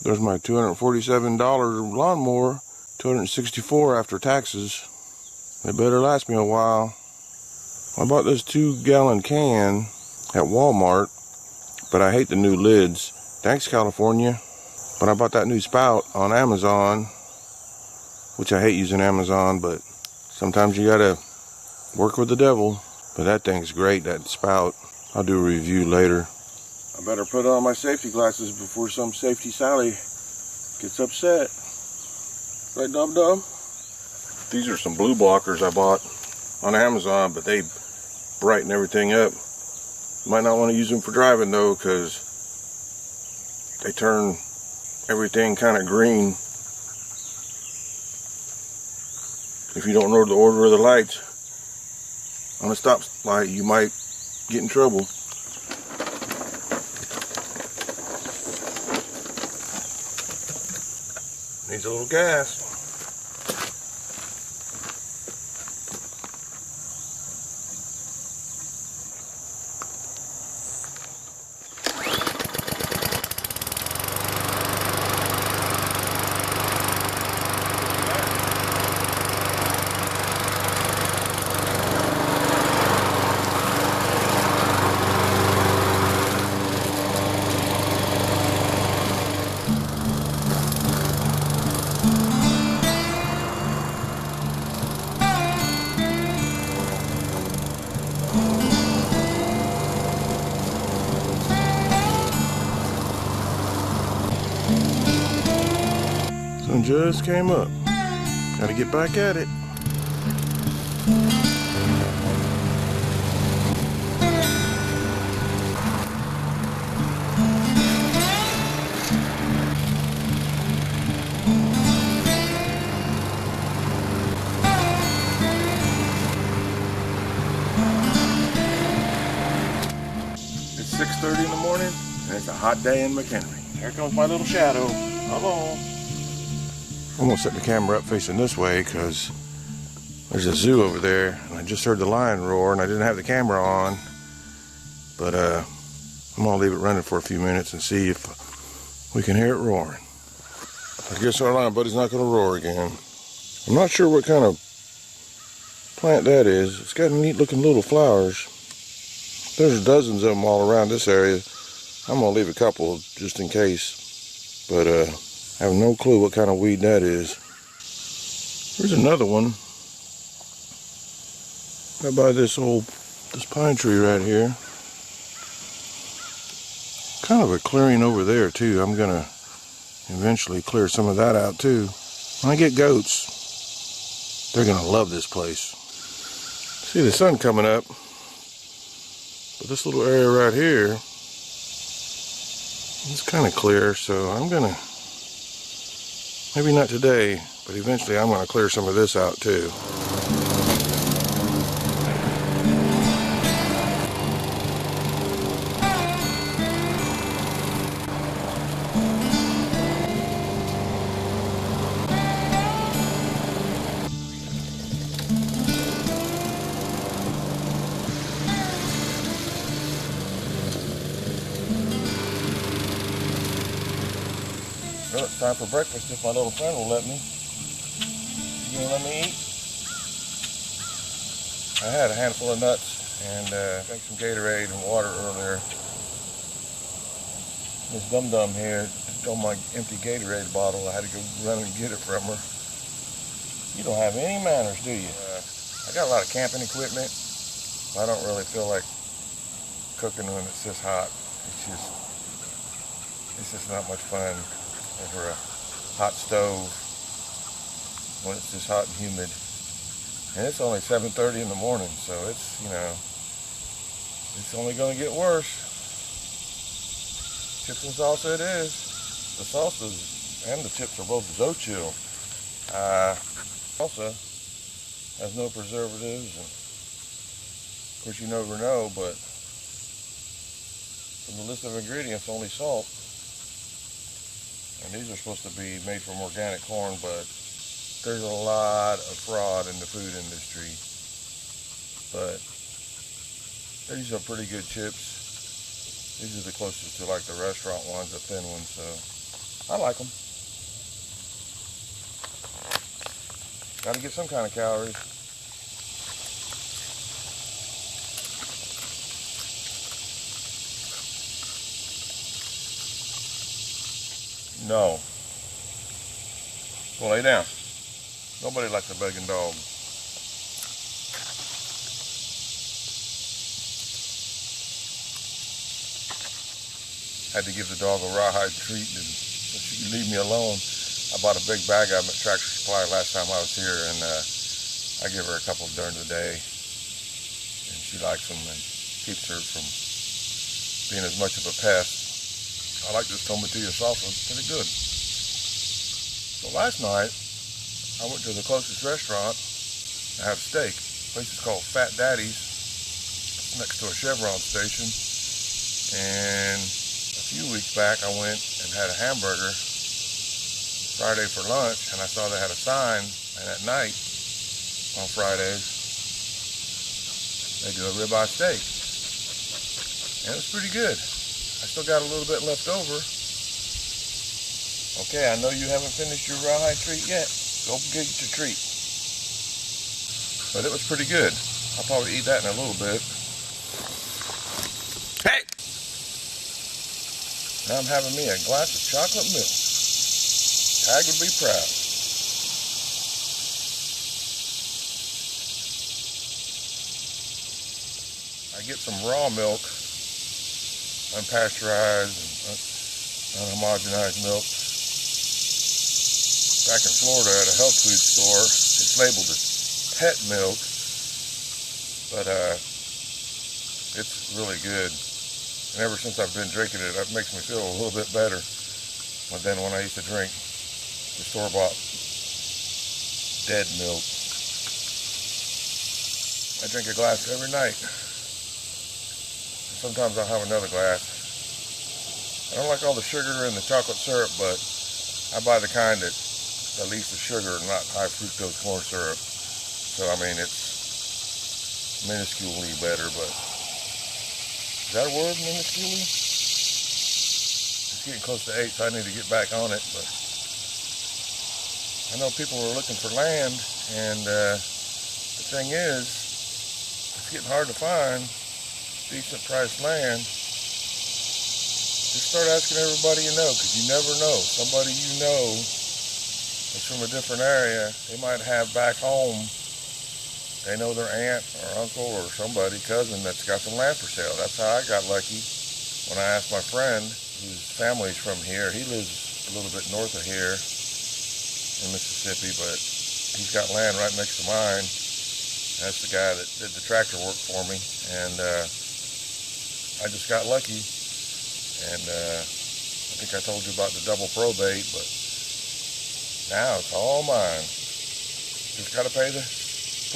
There's my $247 lawnmower, $264 after taxes. It better last me a while. I bought this 2-gallon can at Walmart, but I hate the new lids. Thanks, California. But I bought that new spout on Amazon, which I hate using Amazon, but sometimes you gotta work with the devil. But that thing's great, that spout. I'll do a review later. I better put on my safety glasses before some safety Sally gets upset. Right, Dub Dub? These are some blue blockers I bought on Amazon, but they brighten everything up. Might not want to use them for driving though, because they turn everything kind of green. If you don't know the order of the lights on a stop light, you might get in trouble. Needs a little gas. Sun just came up. Gotta get back at it. It's 6:30 in the morning and it's a hot day in McHenry. Here comes my little shadow. Hello. I'm gonna set the camera up facing this way because there's a zoo over there and I just heard the lion roar and I didn't have the camera on, but I'm gonna leave it running for a few minutes and see if we can hear it roaring. I guess our lion buddy's not gonna roar again. I'm not sure what kind of plant that is. It's got neat looking little flowers. There's dozens of them all around this area. I'm gonna leave a couple just in case, but I have no clue what kind of weed that is. There's another one. Right by this pine tree right here. Kind of a clearing over there too. I'm gonna eventually clear some of that out too. When I get goats, they're gonna love this place. See the sun coming up, but this little area right here, it's kind of clear, so I'm gonna, maybe not today, but eventually I'm gonna clear some of this out too. Well, it's time for breakfast if my little friend will let me. You gonna let me eat? I had a handful of nuts and drank some Gatorade and water earlier. This dum-dum here stole my empty Gatorade bottle. I had to go run and get it from her. You don't have any manners, do you? I got a lot of camping equipment. I don't really feel like cooking when it's this hot. It's just not much fun over a hot stove when it's just hot and humid. And it's only 7:30 in the morning, so it's, you know, it's only going to get worse. Chips and salsa it is. The salsas and the chips are both Zochill. Salsa has no preservatives, and of course you never know, but from the list of ingredients, only salt. And these are supposed to be made from organic corn, but there's a lot of fraud in the food industry. But these are pretty good chips. These are the closest to like the restaurant ones, the thin ones. So I like them. Gotta get some kind of calories. No. Well, lay down. Nobody likes a begging dog. Had to give the dog a rawhide treat and so she could leave me alone. I bought a big bag of them at Tractor Supply last time I was here, and I give her a couple during the day, and she likes them and keeps her from being as much of a pest. I like this tomatillo salsa, it's pretty good. So last night, I went to the closest restaurant to have steak. The place is called Fat Daddy's. It's next to a Chevron station, and a few weeks back, I went and had a hamburger Friday for lunch, and I saw they had a sign, and at night on Fridays, they do a ribeye steak. And it was pretty good. I still got a little bit left over. Okay, I know you haven't finished your rawhide treat yet. Go get your treat. But it was pretty good. I'll probably eat that in a little bit. Hey! Now I'm having me a glass of chocolate milk. Tag would be proud. I get some raw milk, unpasteurized and unhomogenized milk. Back in Florida at a health food store, it's labeled as pet milk, but it's really good. And ever since I've been drinking it, it makes me feel a little bit better than when I used to drink the store-bought dead milk. I drink a glass every night. Sometimes I'll have another glass. I don't like all the sugar and the chocolate syrup, but I buy the kind that at least the sugar, not high fructose corn syrup. So I mean, it's minusculely better, but is that a word, minusculely? It's getting close to 8, so I need to get back on it, but I know people are looking for land, and the thing is, it's getting hard to find decent priced land. Just start asking everybody you know, because you never know. Somebody you know is from a different area. They might have back home, they know their aunt or uncle or somebody, cousin that's got some land for sale. That's how I got lucky when I asked my friend, whose family's from here. He lives a little bit north of here in Mississippi, but he's got land right next to mine. That's the guy that did the tractor work for me, and I just got lucky. And I think I told you about the double probate, but now it's all mine. Just got to pay the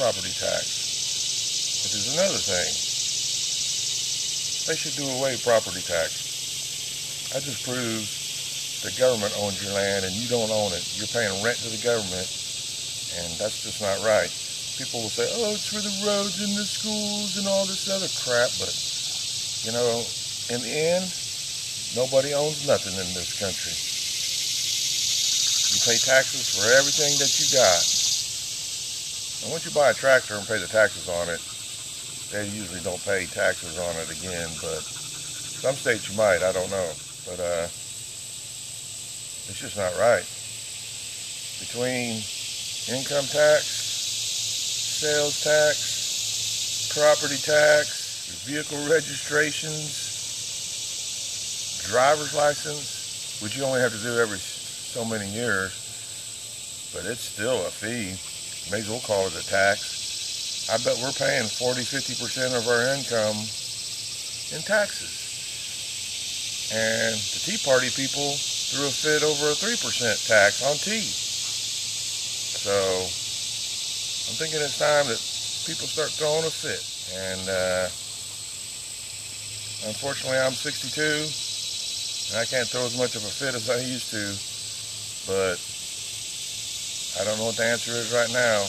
property tax, which is another thing. They should do away with property tax. That just proves the government owns your land and you don't own it. You're paying rent to the government, and that's just not right. People will say, oh, it's for the roads and the schools and all this other crap, but, you know, in the end, nobody owns nothing in this country. You pay taxes for everything that you got. And once you buy a tractor and pay the taxes on it, they usually don't pay taxes on it again, but some states you might, I don't know. But it's just not right. Between income tax, sales tax, property tax, vehicle registrations, driver's license, which you only have to do every so many years, but it's still a fee. May as well call it a tax. I bet we're paying 40-50% of our income in taxes. And the Tea Party people threw a fit over a 3% tax on tea. So I'm thinking it's time that people start throwing a fit. And unfortunately, I'm 62, and I can't throw as much of a fit as I used to. But I don't know what the answer is right now.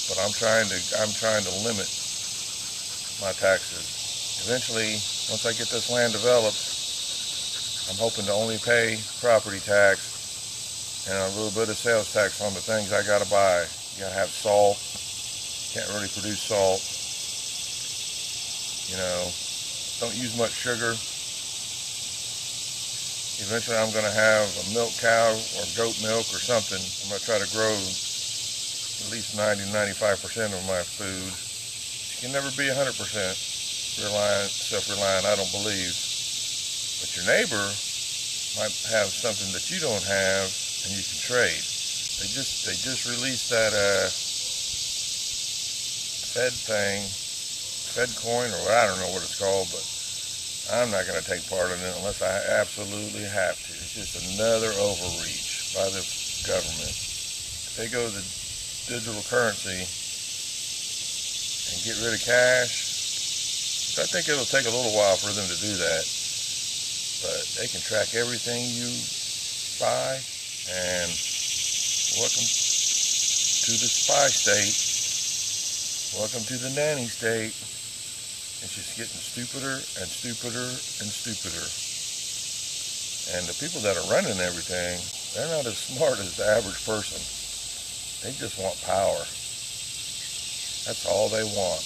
But I'm trying to limit my taxes. Eventually, once I get this land developed, I'm hoping to only pay property tax and a little bit of sales tax on the things I gotta buy. You gotta have salt. Can't really produce salt. You know, don't use much sugar. Eventually I'm gonna have a milk cow or goat milk or something. I'm gonna try to grow at least 90-95% of my food. You can never be 100% self-reliant, I don't believe. But your neighbor might have something that you don't have and you can trade. They just released that Fed coin, or I don't know what it's called, but I'm not going to take part in it unless I absolutely have to. It's just another overreach by the government. If they go to the digital currency and get rid of cash, I think it'll take a little while for them to do that, but they can track everything you buy. And welcome to the spy state. Welcome to the nanny state. It's just getting stupider and stupider and stupider. And the people that are running everything, they're not as smart as the average person. They just want power. That's all they want.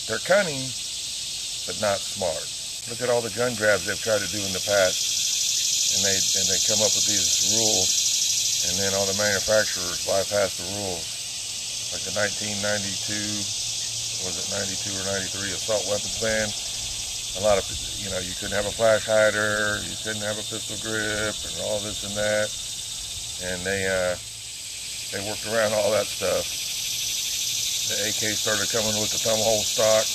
They're cunning, but not smart. Look at all the gun grabs they've tried to do in the past, and they come up with these rules, and then all the manufacturers bypass the rules. Like the 1992. Was it 92 or 93 assault weapons ban? A lot of, you know, you couldn't have a flash hider, you couldn't have a pistol grip, and all this and that. And they worked around all that stuff. The AK started coming with the thumbhole stock,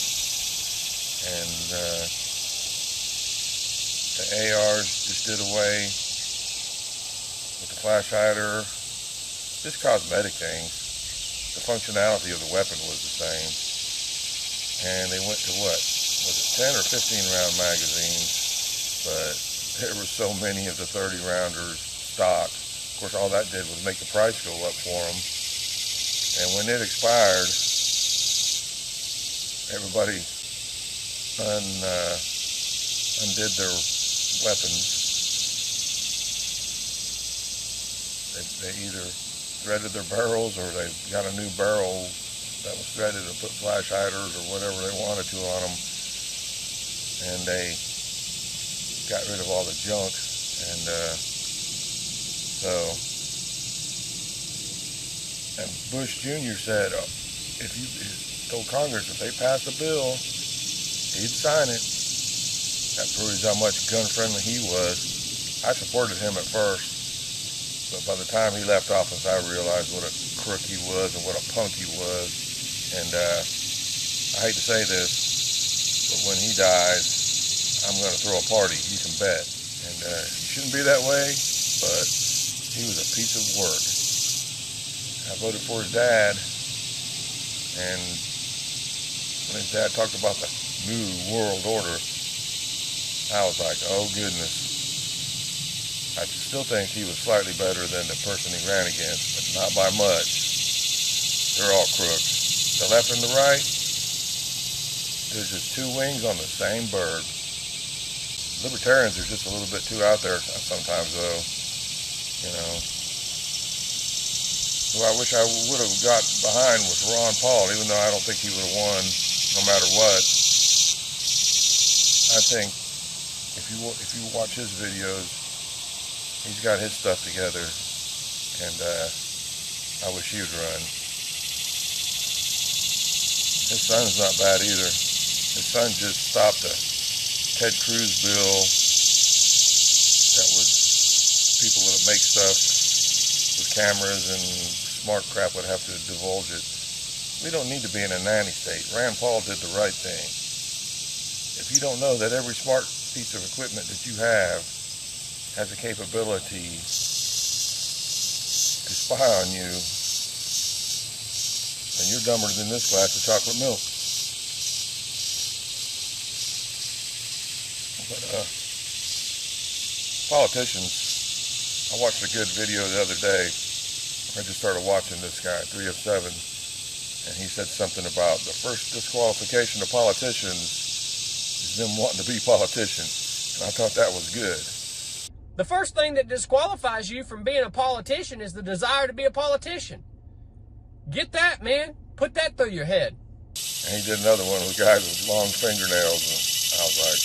and the ARs just did away with the flash hider. Just cosmetic things. The functionality of the weapon was the same. And they went to what? Was it 10 or 15 round magazines? But there were so many of the 30 rounders stock. Of course, all that did was make the price go up for them. And when it expired, everybody undid their weapons. They either threaded their barrels or they got a new barrel that was threaded and put flash hiders or whatever they wanted to on them, and they got rid of all the junk. And and Bush Jr. said, if you told Congress if they passed a bill, he'd sign it. That proves how much gun friendly he was. I supported him at first, but by the time he left office, I realized what a crook he was and what a punk he was. And I hate to say this, but when he dies, I'm going to throw a party, you can bet. And it shouldn't be that way, but he was a piece of work. I voted for his dad, and when his dad talked about the new world order, I was like, oh goodness. I still think he was slightly better than the person he ran against, but not by much. They're all crooks. The left and the right, there's just two wings on the same bird. Libertarians are just a little bit too out there sometimes, though. You know, who I wish I would have got behind was Ron Paul, even though I don't think he would have won no matter what. I think if you watch his videos, he's got his stuff together, and I wish he would run. His son's not bad either. His son just stopped a Ted Cruz bill that would, people that make stuff with cameras and smart crap would have to divulge it. We don't need to be in a nanny state. Rand Paul did the right thing. If you don't know that every smart piece of equipment that you have has the capability to spy on you, and you're dumber than this glass of chocolate milk. But politicians, I watched a good video the other day. I just started watching this guy, 3 of 7, and he said something about the first disqualification of politicians is them wanting to be politicians. And I thought that was good. The first thing that disqualifies you from being a politician is the desire to be a politician. Get that, man. Put that through your head. And he did another one with guys with long fingernails, and I was like,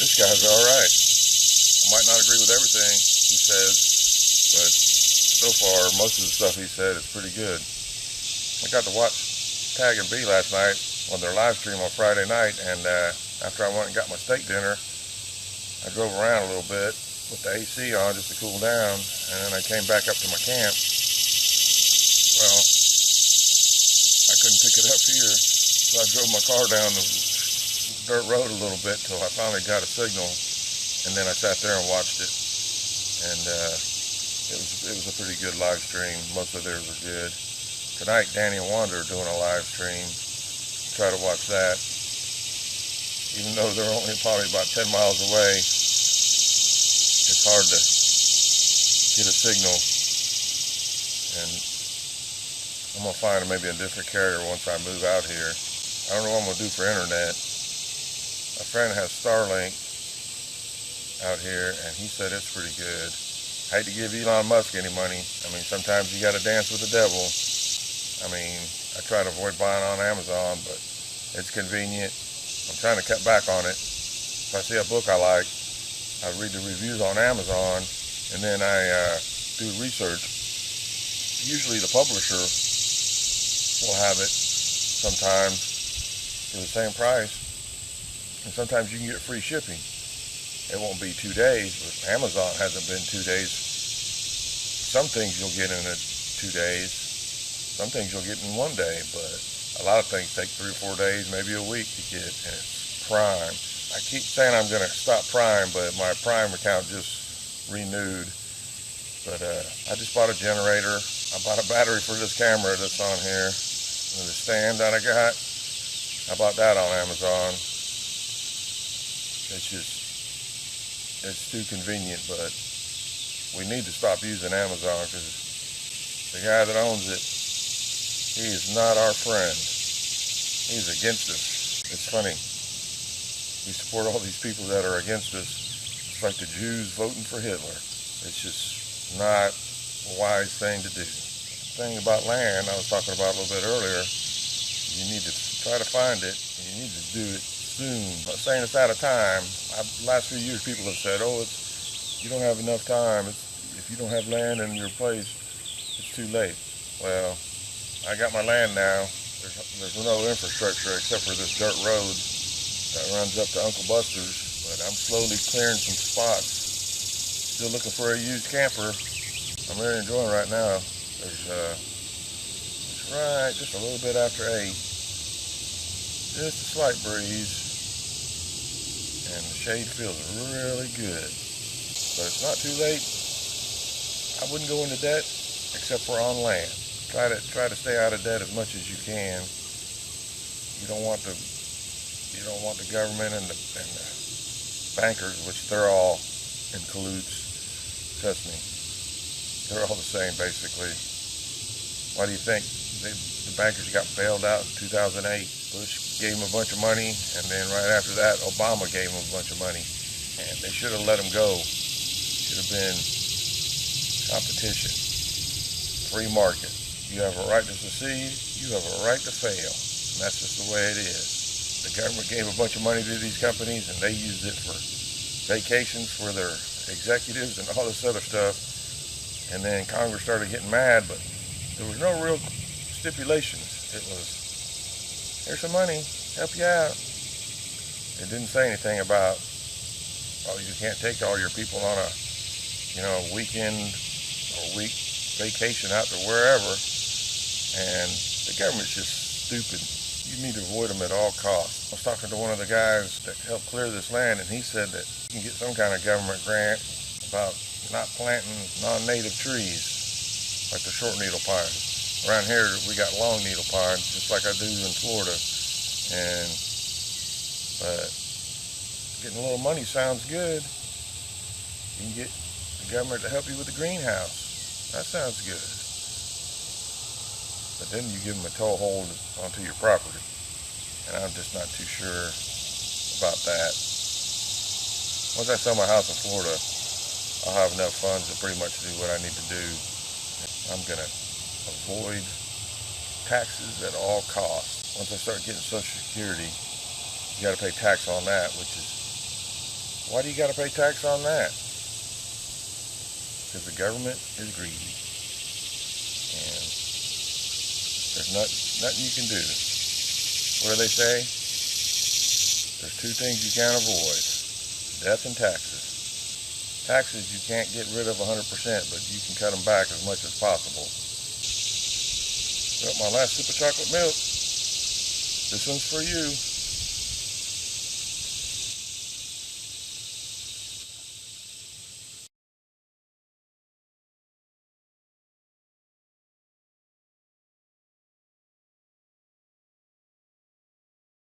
this guy's all right. I might not agree with everything he says, but so far, most of the stuff he said is pretty good. I got to watch Tag and B last night on their live stream on Friday night, and after I went and got my steak dinner, I drove around a little bit with the AC on just to cool down, and then I came back up to my camp. Well, I couldn't pick it up here, so I drove my car down the dirt road a little bit till I finally got a signal, and then I sat there and watched it. And it was a pretty good live stream. Most of theirs were good. Tonight, Danny and Wanda are doing a live stream. Try to watch that. Even though they're only probably about 10 miles away, it's hard to get a signal. And I'm going to find maybe a different carrier once I move out here. I don't know what I'm going to do for internet. A friend has Starlink out here, and he said it's pretty good. I hate to give Elon Musk any money. I mean, sometimes you got to dance with the devil. I mean, I try to avoid buying on Amazon, but it's convenient. I'm trying to cut back on it. If I see a book I like, I read the reviews on Amazon, and then I do research. Usually the publisher will have it sometimes for the same price, and sometimes you can get free shipping. It won't be 2 days, but Amazon hasn't been 2 days. Some things you'll get in 2 days. Some things you'll get in 1 day, but a lot of things take 3 or 4 days, maybe a week to get, and it's Prime. I keep saying I'm going to stop Prime, but my Prime account just renewed. But I just bought a generator. I bought a battery for this camera that's on here. And the stand that I got, I bought that on Amazon. It's too convenient, but we need to stop using Amazon because the guy that owns it, he is not our friend. He's against us. It's funny. We support all these people that are against us. It's like the Jews voting for Hitler. It's just not a wise thing to do. The thing about land, I was talking about a little bit earlier, you need to try to find it, and you need to do it soon. I'm not saying it's out of time. The last few years, people have said, oh, you don't have enough time. If you don't have land in your place, it's too late. Well, I got my land now. There's no infrastructure except for this dirt road that runs up to Uncle Buster's, but I'm slowly clearing some spots. Still looking for a used camper. I'm really enjoying right now. It's right just a little bit after 8. Just a slight breeze, and the shade feels really good. But it's not too late. I wouldn't go into debt except for on land. Try to stay out of debt as much as you can. You don't want the government and the bankers, which they're all in cahoots. Trust me, they're all the same basically. Why do you think the bankers got bailed out in 2008? Bush gave them a bunch of money, and then right after that, Obama gave them a bunch of money, and they should have let them go. Should have been competition, free market. You have a right to succeed, you have a right to fail. And that's just the way it is. The government gave a bunch of money to these companies and they used it for vacations for their executives and all this other stuff. And then Congress started getting mad, but there was no real stipulations. It was, here's some money, help you out. It didn't say anything about, oh, you can't take all your people on a, weekend or week vacation out to wherever. And the government's just stupid. You need to avoid them at all costs. I was talking to one of the guys that helped clear this land, and he said that you can get some kind of government grant about not planting non-native trees, like the short needle pine. Around here, we got long needle pines, just like I do in Florida. But getting a little money sounds good. You can get the government to help you with the greenhouse. That sounds good. But then you give them a toehold onto your property. And I'm just not too sure about that. Once I sell my house in Florida, I'll have enough funds to pretty much do what I need to do. I'm going to avoid taxes at all costs. Once I start getting Social Security, you got to pay tax on that, which is, why do you got to pay tax on that? Because the government is greedy. And there's nothing you can do. What do they say? There's two things you can't avoid: death and taxes. Taxes you can't get rid of 100%, but you can cut them back as much as possible. Well, my last sip of chocolate milk. This one's for you.